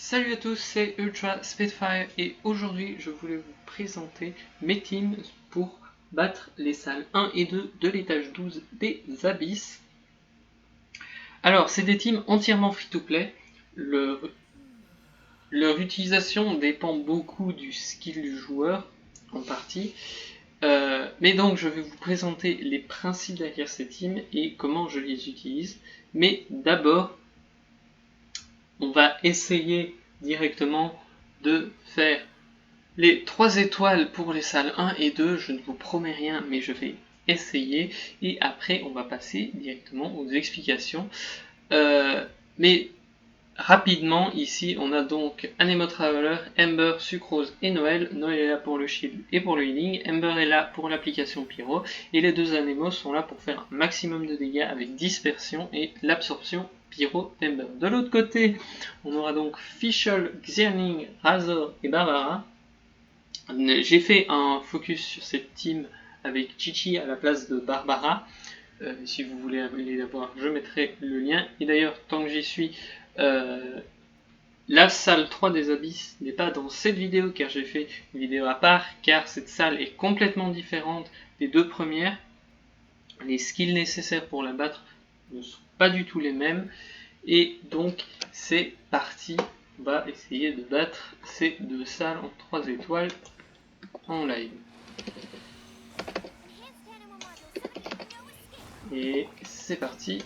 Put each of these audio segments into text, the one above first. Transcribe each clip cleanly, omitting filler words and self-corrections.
Salut à tous, c'est Ultra Spitfire et aujourd'hui je voulais vous présenter mes teams pour battre les salles 1 et 2 de l'étage 12 des Abysses. Alors c'est des teams entièrement free-to-play, leur utilisation dépend beaucoup du skill du joueur en partie, mais donc je vais vous présenter les principes derrière ces teams et comment je les utilise. Mais d'abord, on va essayer directement de faire les 3 étoiles pour les salles 1 et 2. Je ne vous promets rien, mais je vais essayer. Et après, on va passer directement aux explications. Mais rapidement, ici, on a donc Anemo Traveler, Ember, Sucrose et Noël. Noël est là pour le shield et pour le healing. Ember est là pour l'application pyro. Et les deux Anemos sont là pour faire un maximum de dégâts avec dispersion et l'absorption pyro d'Ember. De l'autre côté, on aura donc Fischl, Xianing, Razor et Barbara. J'ai fait un focus sur cette team avec Chichi à la place de Barbara. Si vous voulez aller la voir, je mettrai le lien. Et d'ailleurs, tant que j'y suis, la salle 3 des Abysses n'est pas dans cette vidéo car j'ai fait une vidéo à part, car cette salle est complètement différente des deux premières. Les skills nécessaires pour la battre ne sont pas du tout les mêmes. Et donc c'est parti, on va essayer de battre ces deux salles en 3 étoiles en live. Et c'est parti.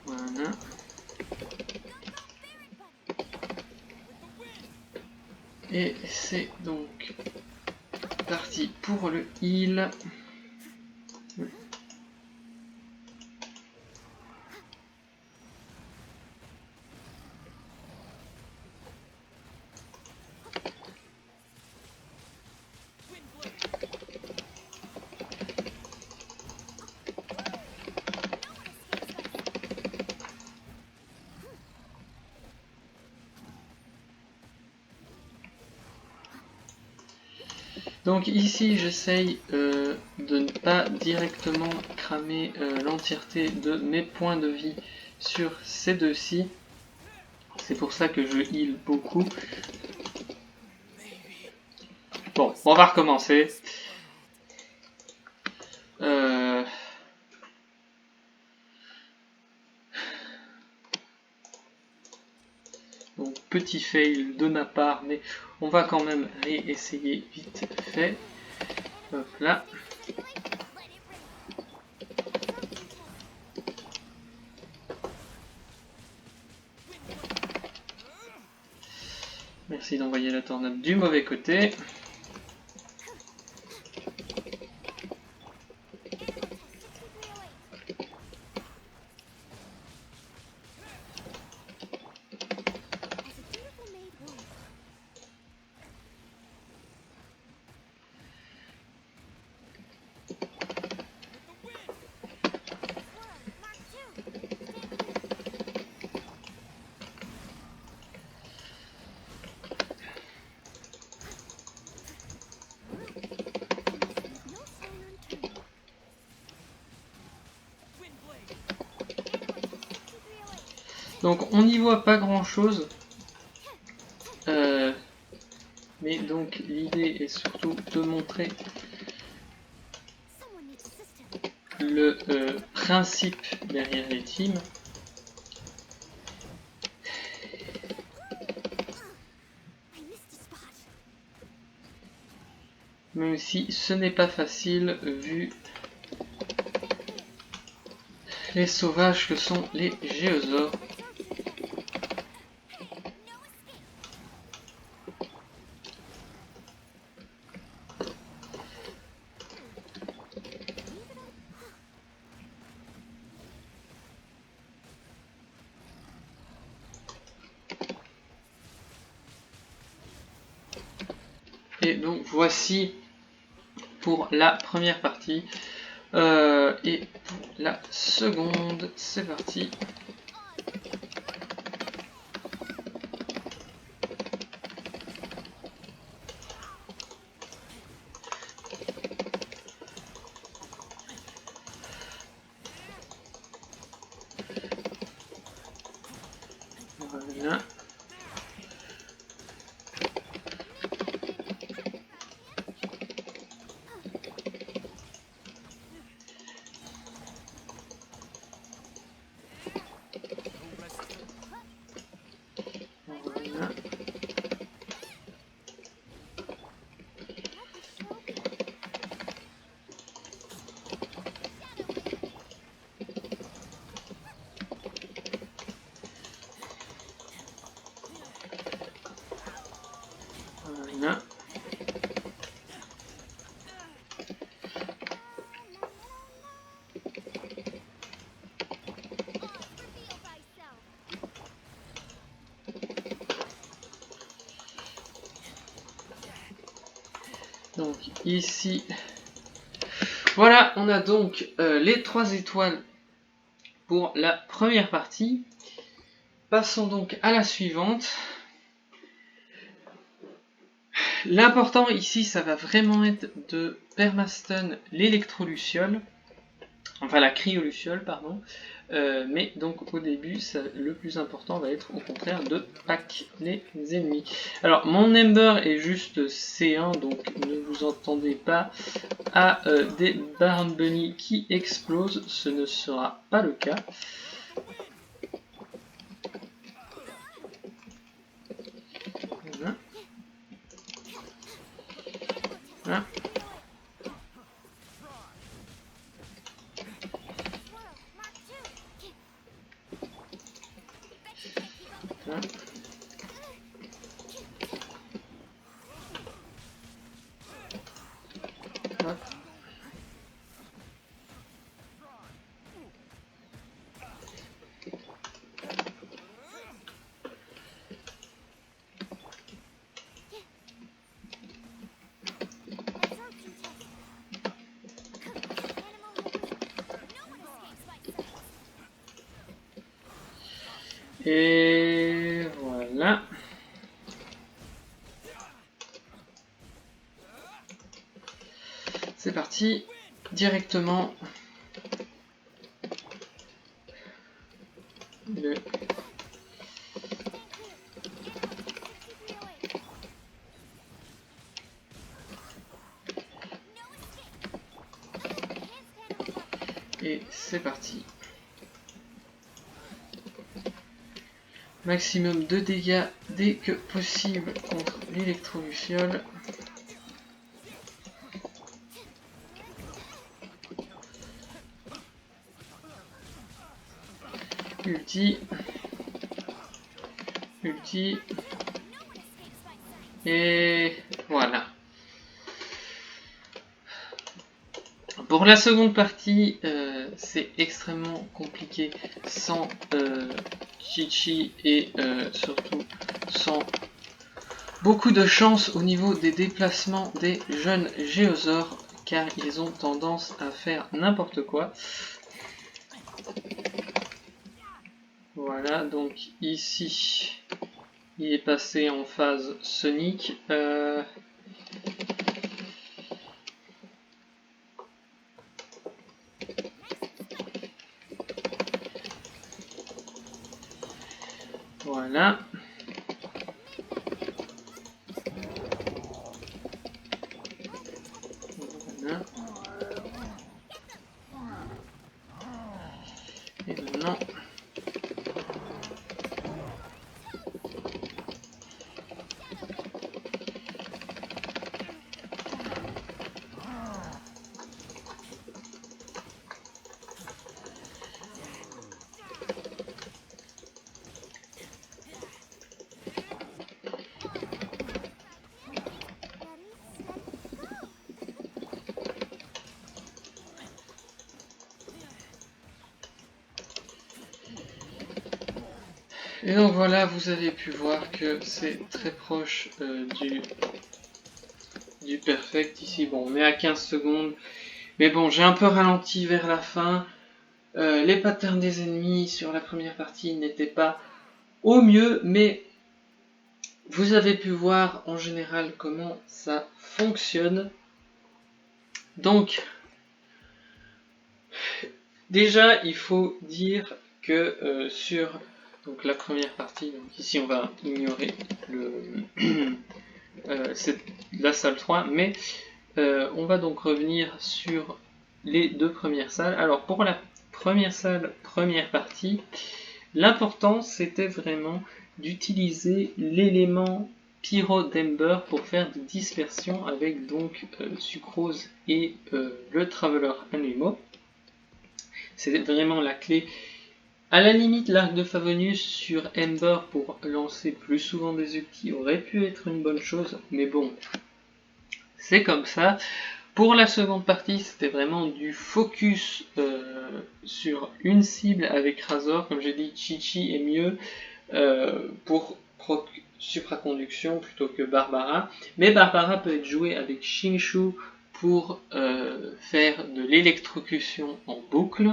Voilà. Et c'est donc parti pour le heal. Donc ici j'essaye de ne pas directement cramer l'entièreté de mes points de vie sur ces deux-ci. C'est pour ça que je heal beaucoup. Bon, on va recommencer. Donc petit fail de ma part, mais on va quand même réessayer vite fait. Hop là. Merci d'envoyer la tornade du mauvais côté. Donc on n'y voit pas grand chose, mais donc l'idée est surtout de montrer le principe derrière les teams. Même si ce n'est pas facile vu les sauvages que sont les géosaures. Et donc voici pour la première partie. Et pour la seconde, c'est parti. Voilà. Voilà. Voilà. Donc ici, voilà, on a donc les 3 étoiles pour la première partie. Passons donc à la suivante. L'important ici, ça va vraiment être de permastun l'électroluciole, enfin la cryoluciole, pardon. Mais donc au début, le plus important va être au contraire de pack les ennemis. Alors mon Ember est juste C1, donc ne vous entendez pas à des Barn Bunny qui explosent, ce ne sera pas le cas. Voilà. Voilà. Voilà. Hop. Et voilà. C'est parti, directement le et c'est parti. Maximum de dégâts dès que possible contre l'électroluciole. Ulti. Ulti. Et voilà. Pour la seconde partie, c'est extrêmement compliqué sans Chi-Chi et surtout sans beaucoup de chance au niveau des déplacements des jeunes géosaures, car ils ont tendance à faire n'importe quoi. Voilà, donc ici, il est passé en phase Sonic. Voilà. Voilà. Et maintenant... Et donc voilà, vous avez pu voir que c'est très proche du du perfect ici. Bon, on est à 15 secondes. Mais bon, j'ai un peu ralenti vers la fin. Les patterns des ennemis sur la première partie n'étaient pas au mieux, mais vous avez pu voir en général comment ça fonctionne. Donc, déjà, il faut dire que sur donc, la première partie, donc ici on va ignorer c'est la salle 3, mais on va donc revenir sur les deux premières salles. Alors pour la première salle, première partie, l'important c'était vraiment d'utiliser l'élément Pyro-Dember pour faire des dispersions avec donc Sucrose et le Traveler Anemo. C'est vraiment la clé. À la limite, l'arc de Favonius sur Ember pour lancer plus souvent des ultis aurait pu être une bonne chose, mais bon, c'est comme ça. Pour la seconde partie, c'était vraiment du focus sur une cible avec Razor. Comme j'ai dit, Chi-Chi est mieux pour supraconduction plutôt que Barbara. Mais Barbara peut être jouée avec Xingqiu pour faire de l'électrocution en boucle,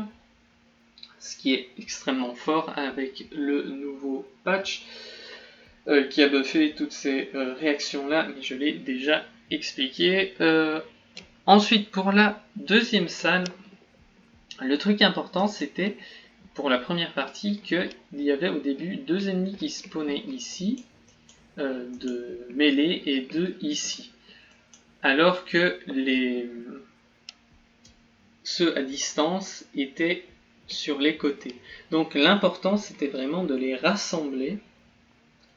ce qui est extrêmement fort avec le nouveau patch qui a buffé toutes ces réactions-là, mais je l'ai déjà expliqué. Ensuite, pour la deuxième salle, le truc important, c'était, pour la première partie, qu'il y avait au début deux ennemis qui spawnaient ici, de mêlée, et deux ici. Alors que ceux à distance étaient sur les côtés. Donc l'important, c'était vraiment de les rassembler,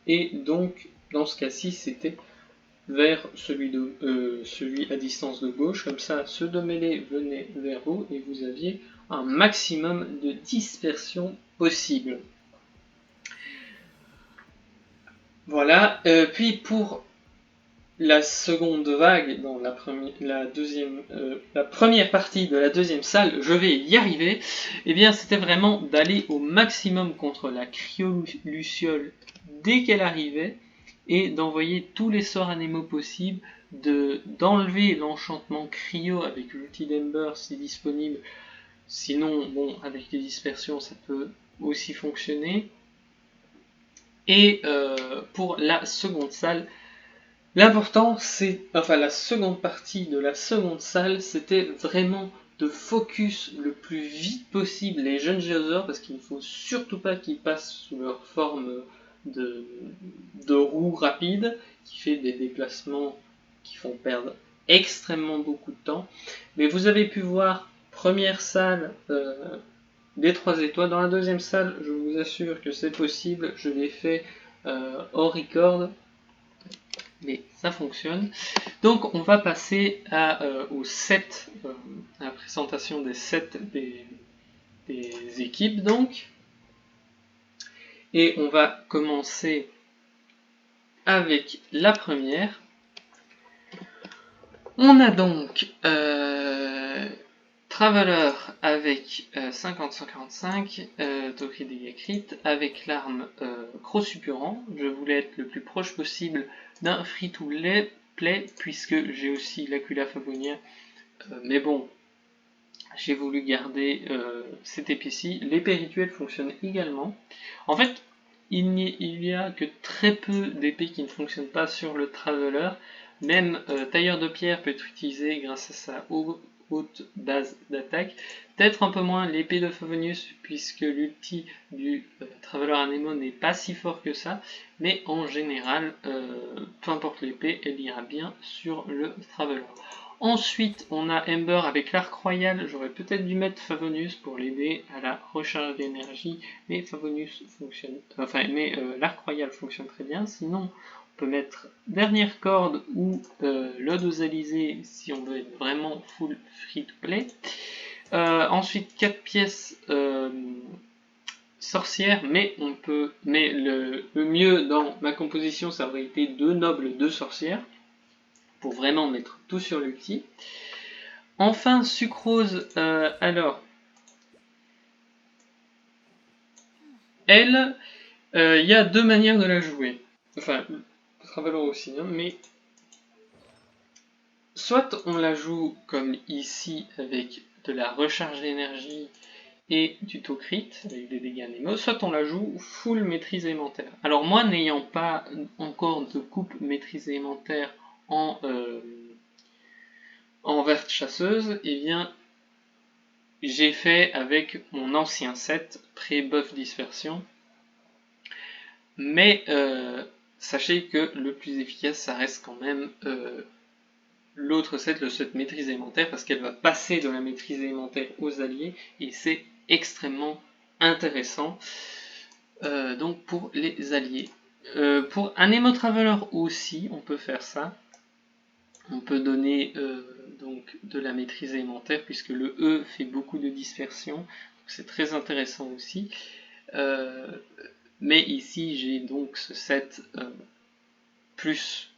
et donc, dans ce cas-ci, c'était vers celui à distance de gauche, comme ça ceux de mêlée venaient vers vous et vous aviez un maximum de dispersion possible. Voilà, puis pour la seconde vague, dans la première partie de la deuxième salle, je vais y arriver, et bien c'était vraiment d'aller au maximum contre la Cryoluciole dès qu'elle arrivait, et d'envoyer tous les sorts anémaux possibles, d'enlever l'enchantement cryo avec l'outil d'Ember si disponible, sinon bon avec les dispersions ça peut aussi fonctionner. Et pour la seconde salle, l'important c'est, enfin la seconde partie de la seconde salle, c'était vraiment de focus le plus vite possible les jeunes géosaures, parce qu'il ne faut surtout pas qu'ils passent sous leur forme de roue rapide, qui fait des déplacements qui font perdre extrêmement beaucoup de temps. Mais vous avez pu voir, première salle, des 3 étoiles. Dans la deuxième salle, je vous assure que c'est possible, je l'ai fait hors record, mais ça fonctionne. Donc on va passer au set, à la présentation des sets des équipes donc. Et on va commencer avec la première. On a donc Traveler avec 50-145, Tokri dégâts crit, avec l'arme Croc-Suppurant. Je voulais être le plus proche possible d'un free-to-play, puisque j'ai aussi l'Acula Favonia, mais bon, j'ai voulu garder cette épée-ci. L'épée rituelle fonctionne également. En fait, il n'y a que très peu d'épées qui ne fonctionnent pas sur le Traveler. Même tailleur de pierre peut être utilisé grâce à sa haute base d'attaque. Peut-être un peu moins l'épée de Favonius, puisque l'ulti du Traveler Anemo n'est pas si fort que ça. Mais en général, peu importe l'épée, elle ira bien sur le Traveler. Ensuite, on a Ember avec l'Arc Royal. J'aurais peut-être dû mettre Favonius pour l'aider à la recharge d'énergie, mais Favonius fonctionne. L'Arc Royal fonctionne très bien. Sinon, on peut mettre Dernière Corde ou l'Ode aux Alizés si on veut être vraiment full free-to-play. Ensuite, 4 pièces sorcières, mais le mieux dans ma composition, ça aurait été 2 nobles, 2 sorcières, pour vraiment mettre tout sur l'ulti. Enfin, Sucrose, alors, elle, il y a 2 manières de la jouer. Enfin, Traveler aussi, hein, mais soit on la joue comme ici avec de la recharge d'énergie et du taux crit avec des dégâts Nemo, soit on la joue full maîtrise élémentaire. Alors moi, n'ayant pas encore de coupe maîtrise élémentaire en verte chasseuse, eh bien j'ai fait avec mon ancien set pré-buff dispersion, mais sachez que le plus efficace ça reste quand même l'autre set, le set maîtrise élémentaire, parce qu'elle va passer de la maîtrise élémentaire aux alliés et c'est extrêmement intéressant donc pour les alliés. Pour un Emo Traveler aussi on peut faire ça. On peut donner donc de la maîtrise élémentaire puisque le E fait beaucoup de dispersion, c'est très intéressant aussi. Mais ici j'ai donc ce set plus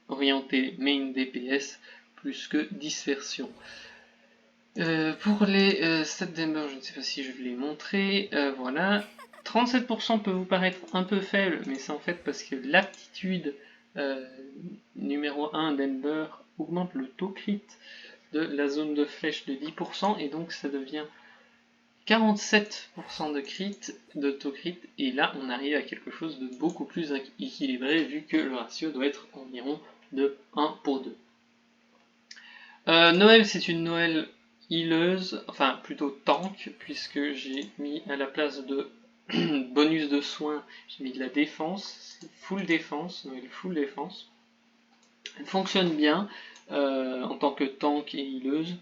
orienté main DPS plus que dispersion. Pour les stats d'Ember, je ne sais pas si je vais les montrer. Voilà. 37% peut vous paraître un peu faible, mais c'est en fait parce que l'aptitude numéro 1 d'Ember augmente le taux crit de la zone de flèche de 10%, et donc ça devient 47% de crit, de taux crit, et là on arrive à quelque chose de beaucoup plus équilibré vu que le ratio doit être environ de 1 pour 2. Noël, c'est une Noël healeuse, enfin plutôt tank, puisque j'ai mis à la place de bonus de soins, j'ai mis de la défense, c'est full défense, Noël full défense. Elle fonctionne bien en tant que tank et healeuse.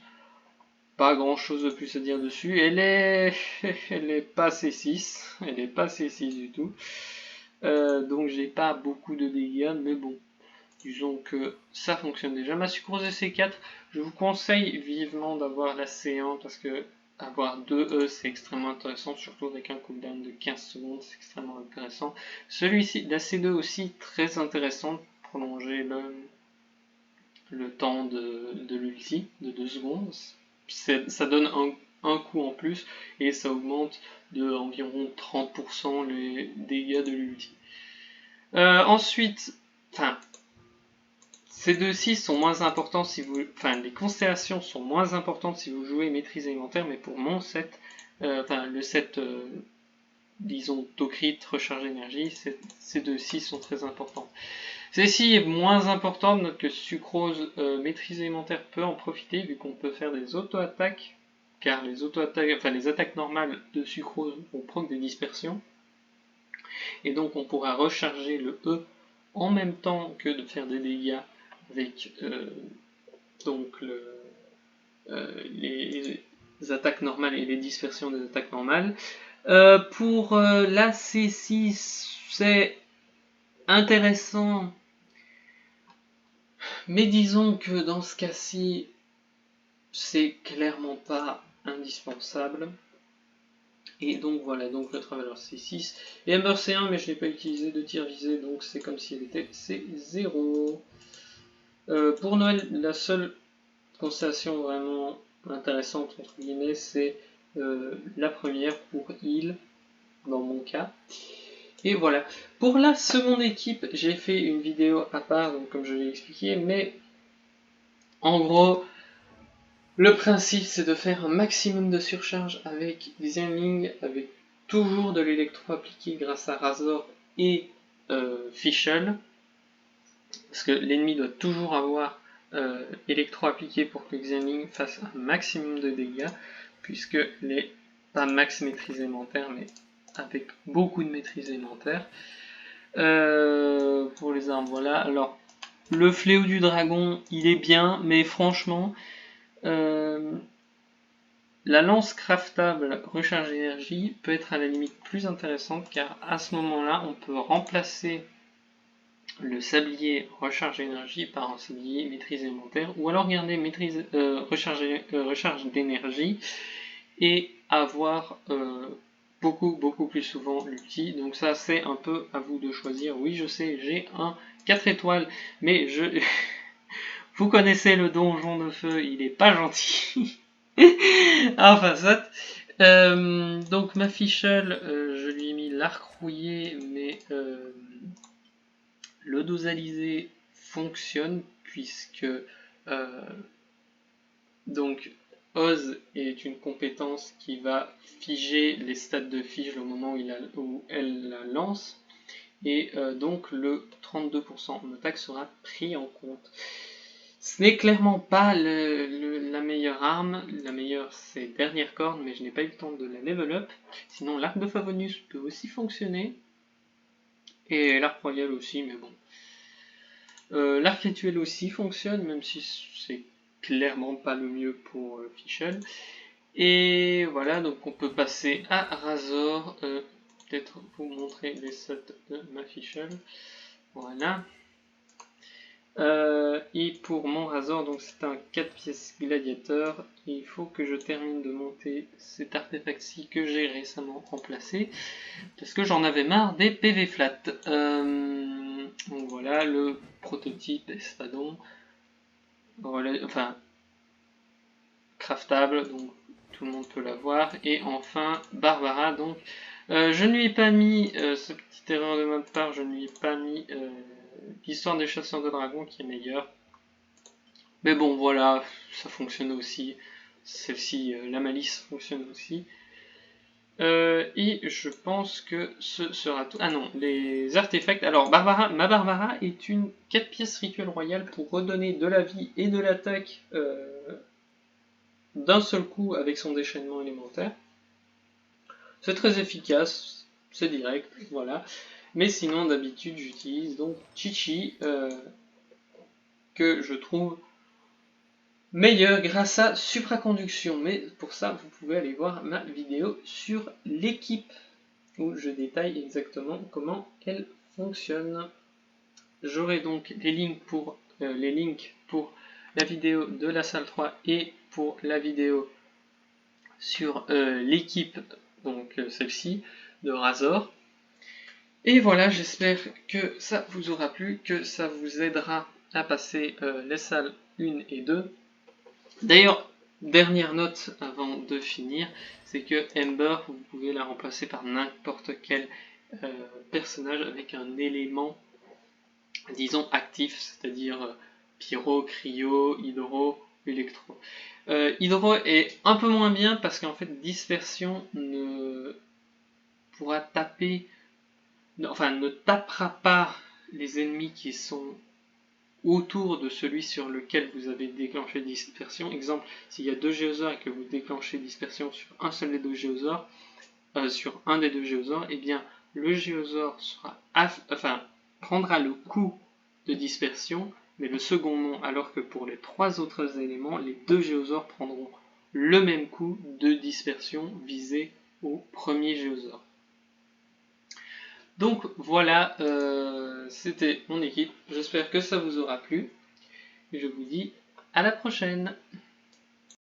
Pas grand chose de plus à dire dessus. Elle est pas C6, elle est pas C6 du tout. Donc j'ai pas beaucoup de dégâts, mais bon, disons que ça fonctionne déjà. Ma sucrose C4, je vous conseille vivement d'avoir la C1 parce que avoir 2 E c'est extrêmement intéressant, surtout avec un cooldown de 15 secondes, c'est extrêmement intéressant. Celui-ci, la C2 aussi, très intéressant, prolonger le temps de l'ulti de 2 secondes. Ça donne un coup en plus et ça augmente de environ 30% les dégâts de l'ulti. Ensuite, ces deux-ci sont moins importants si vous, les constellations sont moins importantes si vous jouez maîtrise élémentaire, mais pour mon set, le set, disons, Tocrit, recharge d'énergie, ces deux-ci sont très importantes. Celle-ci est moins importante, note que Sucrose maîtrise élémentaire peut en profiter vu qu'on peut faire des auto-attaques, car les auto-attaques, les attaques normales de Sucrose vont prendre des dispersions, et donc on pourra recharger le E en même temps que de faire des dégâts avec donc les attaques normales et les dispersions des attaques normales. Pour la C6, c'est intéressant, mais disons que dans ce cas-ci, c'est clairement pas indispensable. Et donc voilà, donc le Traveler C6 et Ember C1, mais je l'ai pas utilisé de tir visé, donc c'est comme s'il était C0. Pour Noël, la seule constellation vraiment intéressante entre guillemets, c'est la première pour heal dans mon cas. Et voilà. Pour la seconde équipe, j'ai fait une vidéo à part, donc comme je l'ai expliqué, mais en gros, le principe c'est de faire un maximum de surcharge avec Xiangling, avec toujours de l'électro appliqué grâce à Razor et Fischl, parce que l'ennemi doit toujours avoir électro appliqué pour que Xiangling fasse un maximum de dégâts, puisque les pas max maîtrise élémentaire, mais avec beaucoup de maîtrise élémentaire. Pour les armes, voilà. Alors, le fléau du dragon, il est bien, mais franchement, la lance craftable recharge d'énergie peut être à la limite plus intéressante, car à ce moment-là, on peut remplacer le sablier recharge d'énergie par un sablier maîtrise élémentaire, ou alors garder maîtrise recharge d'énergie et avoir beaucoup plus souvent l'ulti. Donc ça c'est un peu à vous de choisir. Oui, je sais, j'ai un 4 étoiles, mais vous connaissez le donjon de feu, il est pas gentil. Enfin ça. Donc ma Fischl, je lui ai mis l'arc rouillé, mais le dosalisé fonctionne puisque Donc Oz est une compétence qui va figer les stats de Fige au moment où elle la lance, et donc le 32% en attaque sera pris en compte. Ce n'est clairement pas la meilleure arme, la meilleure c'est Dernière Corne, mais je n'ai pas eu le temps de la level up. Sinon l'arc de Favonius peut aussi fonctionner, et l'arc royal aussi, mais bon. L'arc rituel aussi fonctionne, même si c'est clairement pas le mieux pour Fischl. Et voilà, donc on peut passer à Razor. Peut-être vous montrer les sets de ma Fischl. Voilà. Et pour mon Razor, donc c'est un 4 pièces gladiateur. Et il faut que je termine de monter cet artefact-ci que j'ai récemment remplacé. Parce que j'en avais marre des PV flat. Donc voilà, le prototype Espadon. Enfin, craftable, donc tout le monde peut l'avoir. Et enfin, Barbara, donc je ne lui ai pas mis, cette petite erreur de ma part, je ne lui ai pas mis l'histoire des chasseurs de dragons qui est meilleure. Mais bon, voilà, ça fonctionne aussi. Celle-ci, la malice fonctionne aussi. Et je pense que ce sera tout. Ah non, les artefacts. Alors, ma Barbara est une 4 pièces rituel royal pour redonner de la vie et de l'attaque d'un seul coup avec son déchaînement élémentaire. C'est très efficace, c'est direct, voilà. Mais sinon, d'habitude, j'utilise donc Chi-Chi, que je trouve meilleur grâce à supraconduction. Mais pour ça, vous pouvez aller voir ma vidéo sur l'équipe, où je détaille exactement comment elle fonctionne. J'aurai donc les links pour la vidéo de la salle 3 et pour la vidéo sur l'équipe, donc celle-ci, de Razor. Et voilà, j'espère que ça vous aura plu, que ça vous aidera à passer les salles 1 et 2. D'ailleurs, dernière note avant de finir, c'est que Ember, vous pouvez la remplacer par n'importe quel personnage avec un élément, disons, actif, c'est-à-dire pyro, cryo, hydro, électro. Hydro est un peu moins bien parce qu'en fait, dispersion ne pourra taper, enfin ne tapera pas les ennemis qui sont autour de celui sur lequel vous avez déclenché dispersion. Exemple, s'il y a 2 géosaures et que vous déclenchez dispersion sur un seul des 2 géosaures, sur un des 2 géosaures, et bien le géosaure prendra le coup de dispersion, mais le second non, alors que pour les 3 autres éléments, les 2 géosaures prendront le même coup de dispersion visé au premier géosaure. Donc voilà, c'était mon équipe. J'espère que ça vous aura plu. Et je vous dis à la prochaine.